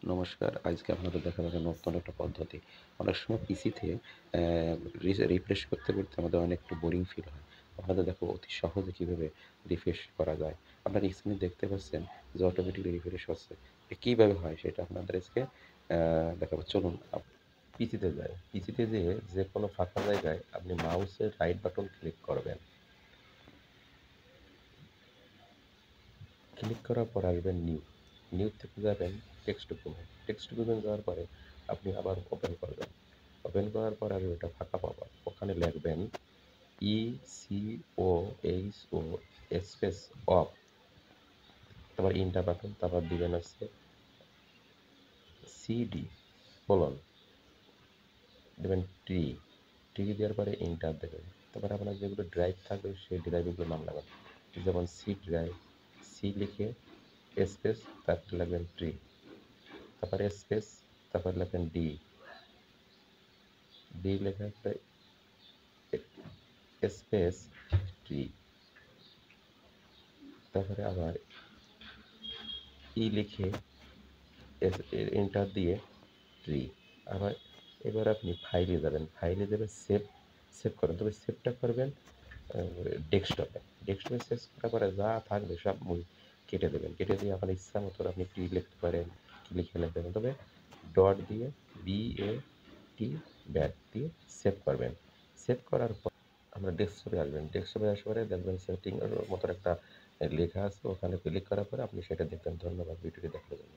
নমস্কার। আজকে আপনাদের দেখাবো একটা নতুন একটা পদ্ধতি। অনেক সময় পিসিতে রিফ্রেশ করতে আমাদের অনেক একটু বোরিং ফিল হয়। আপনাদের দেখো অতি সহজে কিভাবে রিফ্রেশ করা যায়। আপনারা স্ক্রিনে দেখতে পাচ্ছেন যে অটোমেটিক্যালি রিফ্রেশ হচ্ছে। কিভাবে হয় সেটা আপনাদের আজকে দেখাবো। চলুন পিসিতে যাই। পিসিতে যেয়ে যেকোনো ফাঁকা জায়গায় আপনি মাউসের রাইট বাটন ক্লিক করবেন। ক্লিক করার পর আসবেন নিউ। নিউ থেকে যাবেন টেক্সট ডকুমেন্ট। টেক্সট ডকুমেন্ট যাওয়ার পরে আপনি আবার ওপেন করবেন। ওপেন করার পর আর ওটা ফাঁকা পাবেন। ওখানে লিখবেন ECOHO স্পেস অফ, তারপর ইন্টার বাটন, তারপর দিবেন হচ্ছে CD কোলন, দেবেন টি দেওয়ার পরে ইন্টার দেবেন। তারপরে আপনার যেগুলো ড্রাইভ থাকবে সেই ড্রাইভগুলো নাম লাগাবেন। যেমন সি ড্রাইভ, সি লিখে স্পেস তারপরে লাগবেন তারপরে স্পেস, তারপর লেখেন ডি লেখার পরে স্পেস ট্রি, তারপরে আবার লিখে এন্টার দিয়ে ট্রি। আবার এবার আপনি ফাইলে যাবেন, ফাইলে যাবেন সেভ করেন, তবে সেভটা করবেন ডেস্কটপে। ডেস্কটপে সেভ করার পরে যা থাকবে সব কেটে দেবেন। কেটে দিয়ে আপনার ইচ্ছা মতো আপনি ট্রি লিখতে পারেন, কি লিখে লিখতে পারেন, তবে ডট দিয়ে BAT ব্যাট দিয়ে সেভ করবেন। সেভ করার পর আমরা ডেস্কটপে আসবেন। ডেস্কটপে আসার পরে দেখবেন সেটিং এর মতো একটা লেখা আছে, ওখানে ক্লিক করার পরে আপনি সেটা দেখবেন। ধন্যবাদ ভিডিওটি দেখার জন্য।